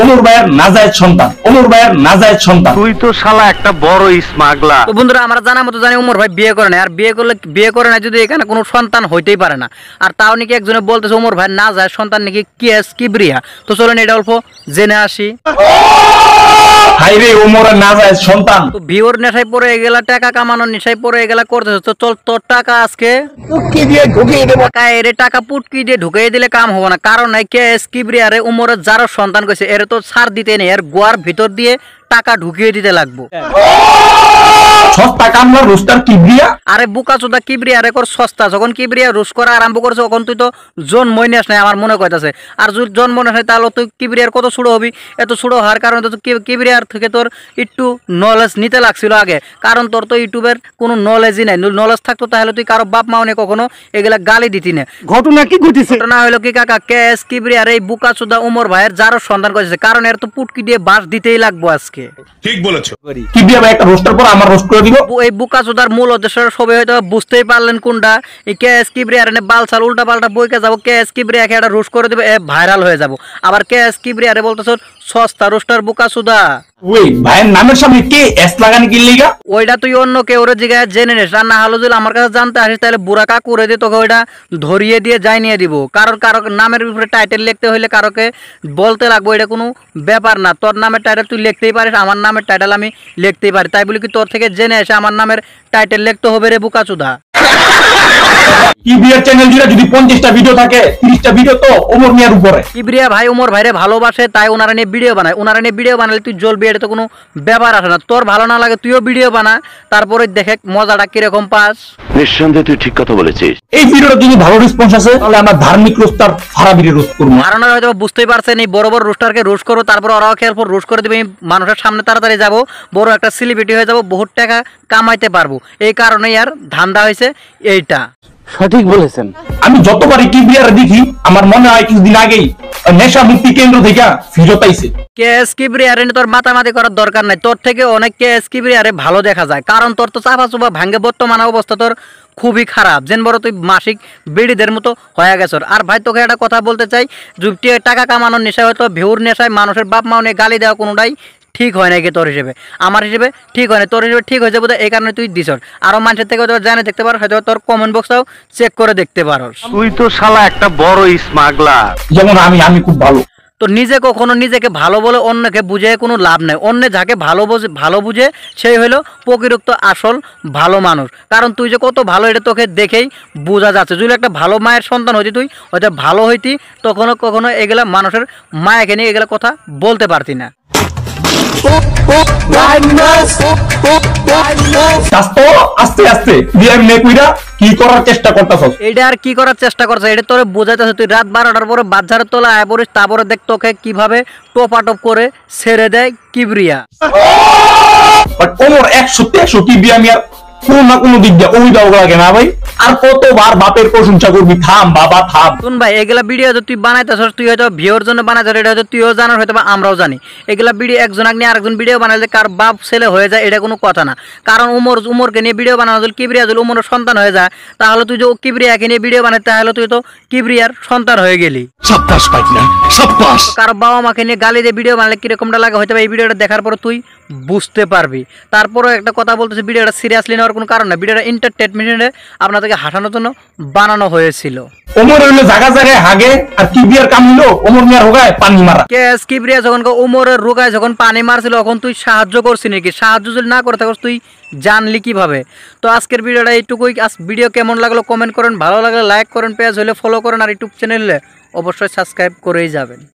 ওমর ভাইয়ের নাজায়েজ সন্তান, ওমর ভাইয়ের নাজায়েজ সন্তান। তুই তো শালা একটা বড় স্মাগলার। তো বন্ধুরা, আমরা জানা মতো জানি ওমর ভাই বিয়ে করে না, আর বিয়ে করে না যদি এখানে কোনো সন্তান হইতেই পারে না। আর তাও নাকি একজনে বলতেছে ওমর ভাই নাজায়েজ সন্তান নাকি কেস কিবরিয়া। তো চলেন এটা অল্প জেনে আসি। হাইরে ওমরের নাজায়েজ সন্তান। তো ভিউর নেশায় পড়ে গেলা, টাকা কামানোর নেশায় পড়ে গেলা করতেছে। তো চল তোর টাকা আজকে পুটকি দিয়ে ঢুকিয়ে দেব। টাকা পুটকি দিয়ে ঢুকিয়ে দিলে কাম হবে না, কারণ নাই কেস কিবরিয়ারে উমরের যারও সন্তান কইছে এর তো ছাড় দিতে নেই, এর গোয়ার ভিতর দিয়ে টাকা ঢুকিয়ে দিতে লাগবো। সস্তা কামলা রোস্টার কিবরিয়া। আরে বুকা চোদা কিবরিয়া রে কর সস্তা, যখন কিবরিয়া রুশ করা আরম্ভ করছে তখন তুই তো জন্মই নেস নাই আমার মনে কইতাছে। আর যদি জন্ম নেস নাই তাহলে তুই কিবরিয়ার কত ছোট হবি। এত ছোট হওয়ার কারণে তো কিবরিয়ার থেকে তোর একটু নলেজ নিতে লাগছিল আগে, কারণ তোর তো ইউটিউবের কোনো নলেজই নাই। নলেজ থাকতো তাহলে তুই কারো বাপ মাও নে কখনো এগুলা গালি দিতি না। ঘটনা কি ঘটেছে? ঘটনা হলো কি কাকা, কেস কিবরিয়ার এই বুকা চোদা উমর ভাইয়ের যারও সন্তান করেছে, কারণ এর তো পুটকি দিয়ে বাঁশ দিতেই লাগবো আজকে। ঠিক বলেছো। কিবরিয়া ভাই একটা রোস্টার পর আমার রোস্ট করে দিব। এই বুকাচোদার মূল উদ্দেশ্য সবাই হয়তো বুঝতেই পারলেন কোনটা। এই কেএস কিবরিয়া রে বালসাল উল্টা পাল্টা বইকে যাবো, কেএস কিবরিয়াকে একটা রোস্ট করে দেবে, ভাইরাল হয়ে যাব। আবার কেএস কিবরিয়া রে বলতেছ সস্তা রোস্টার বুকাচোদা। ওই ভাইয়ের নামের সামনে কে এস লাগানি কি লিগা? ওইটা তুই অন্য কেউ জিগায় জেনে নিস, আর না হলো যদি আমার কাছে জানতে আসিস তাহলে বুড়াকা করে দিয়ে তোকে ওইটা ধরিয়ে দিয়ে যাই নিয়ে দিব। কারো নামের উপরে টাইটেল লিখতে হইলে কারোকে বলতে লাগবো, এটা কোনো ব্যাপার না। তোর নামের টাইটেল তুই লিখতেই পারিস, আমার নামের টাইটেল আমি লিখতেই পারি, তাই বলি কি তোর থেকে জেনে এসে আমার নামের টাইটেল লিখতে হবে রে বুকাচোদা? কিবরিয়ার চ্যানেল জুড়ে যদি 50টা ভিডিও থাকে 30টা ভিডিও তো ওমর মিয়ার উপরে। কিবরিয়া ভাই ওমর ভাইরে ভালোবাসে, তাই ওনারা নিয়ে ভিডিও বানায়। ওনারা নিয়ে ভিডিও বানালে তুই জ্বলবি, এটা তো কোনো ব্যাপার আসে না। তোর ভালো না লাগে তুইও ভিডিও বানা, তারপরে দেখে মজাটা কিরকম পাস। নিঃসন্দেহে তুই ঠিক কথা বলেছিস। এই ভিডিওটা যদি ভালো রেসপন্স আছে তাহলে আমরা ধার্মিক রোস্টার ফারাবিরে রোস্ট করব। কারণ হয়তো বুঝতেই পারছেন এই বড় বড় রোস্টারকে রোস্ট করো, তারপর ওরাও খেয়াল পর রোস্ট করে দিবে, মানুষের সামনে তাড়াতাড়ি যাব, বড় একটা সেলিব্রিটি হয়ে যাব, বহুত টাকা কামাইতে পারবো। এই কারণেই আর ধান্দা হয়েছে এইটা। সঠিক বলেছেন। আমি যতবারই কিবরিয়ার দেখি আমার মনে হয় কিছুদিন আগেই নেশা মুক্তি কেন্দ্র থেকে ফিরত আইছে। কেএস কিবরিয়ারে তোর মাতামাতি করার দরকার নাই, তোর থেকে অনেক কেএস কিবরিয়ারে ভালো দেখা যায়, কারণ তোর তো চাপা চুপা ভাঙ্গে বর্তমান অবস্থা তোর খুবই খারাপ। যেন বড় তুই মাসিক বেড়িদের মতো হয়ে গেছ। আর ভাই তোকে একটা কথা বলতে চাই, যুক্তি টাকা কামানোর নেশায় হয়তো ভিউর নেশায় মানুষের বাপ মা নিয়ে গালি দেওয়া কোনোটাই ঠিক হয় নাকি তোর হিসেবে। আমার হিসেবে ঠিক হয় না, তোর হিসেবে ঠিক হয়েছে বোধহয়, এই কারণে তুই দিস। আরো মানুষের থেকে হয়তো জানে দেখতে পারো, হয়তো তোর কমেন্ট বক্সটাও চেক করে দেখতে পারো। তুই তো শালা একটা বড় স্মাগলার। যেমন আমি খুব ভালো। তো কখনো নিজেকে ভালো বলে অন্যকে বুঝে কোনো লাভ নেই। অন্য যাকে ভালো বুঝে সেই হলো প্রকৃত আসল ভালো মানুষ। কারণ তুই যে কত ভালো এটা তোকে দেখেই বোঝা যাচ্ছে। যদি একটা ভালো মায়ের সন্তান হইতি, তুই হয়তো ভালো হইতি, কখনো এগুলা মানুষের মায়াকে নিয়ে এগুলা কথা বলতে পারতি না। আস্তে আস্তে কি করার চেষ্টা করতেছস? এইটা আর কি করার চেষ্টা করছে এটা তোরে বোঝাইতেছে। তুই রাত 12টার পরে বাজারের তোলা আয় পড়িস, তারপরে দেখ তোকে কিভাবে টোপাটপ করে ছেড়ে দেয় কিবরিয়া। বাট ওমর 100 কিবরিয়া মিয়ার কোনো না কোনো দিক দিয়ে ওই দাও লাগে না ভাই। আর কতবার বাপের প্রশংসা করবি? থাম বাবা থাম। শুন ভাই, এগুলা ভিডিও তো তুই বানাইতেছস, তুই হয়তো ভিউর জন্য বানাইছস, এটা হয়তো তুইও জানার, হয়তো আমরাও জানি। এগুলা ভিডিও একজন আগে আরেকজন ভিডিও বানাইলে কার বাপ ছেলে হয়ে যায় এটা কোনো কথা না। কারণ উমরকে নিয়ে ভিডিও বানানো যদি কিবরিয়া যদি উমরের সন্তান হয়ে যায়, তাহলে তুই যে কিবরিয়াকে নিয়ে ভিডিও বানাই, তাহলে তুই তো কিবরিয়ার সন্তান হয়ে গেলি। সাব্বাস পাইনা সাব্বাস। কারো বাবা মাকে নিয়ে গালি দিয়ে ভিডিও বানালে কিরকমটা লাগে হয়তো এই ভিডিওটা দেখার পর তুই বুঝতে পারবি। তারপরে একটা কথা বলতেছি, ভিডিওটা সিরিয়াসলি নেওয়ার কোনো কারণ না, ভিডিওটা এন্টারটেনমেন্টে আপনাদেরকে হাসানোর জন্য বানানো হয়েছিল। ওমর হইলো জায়গা জায়গায় হাগে, আর কিবরিয়ার কাম হলো ওমর মিয়ার হোগায় পানি মারা। কেএস কিবরিয়া যখন ওমরের রোগায় যখন পানি মারছিল তখন তুই সাহায্য করছিস নাকি? সাহায্য যদি না করে থাকস তুই জানলি কিভাবে? তো আজকের ভিডিওটা এইটুকুই। ভিডিও কেমন লাগলো কমেন্ট করেন, ভালো লাগলে লাইক করেন, পেজ হলে ফলো করেন, আর ইউটিউব চ্যানেলে অবশ্যই সাবস্ক্রাইব করেই যাবেন।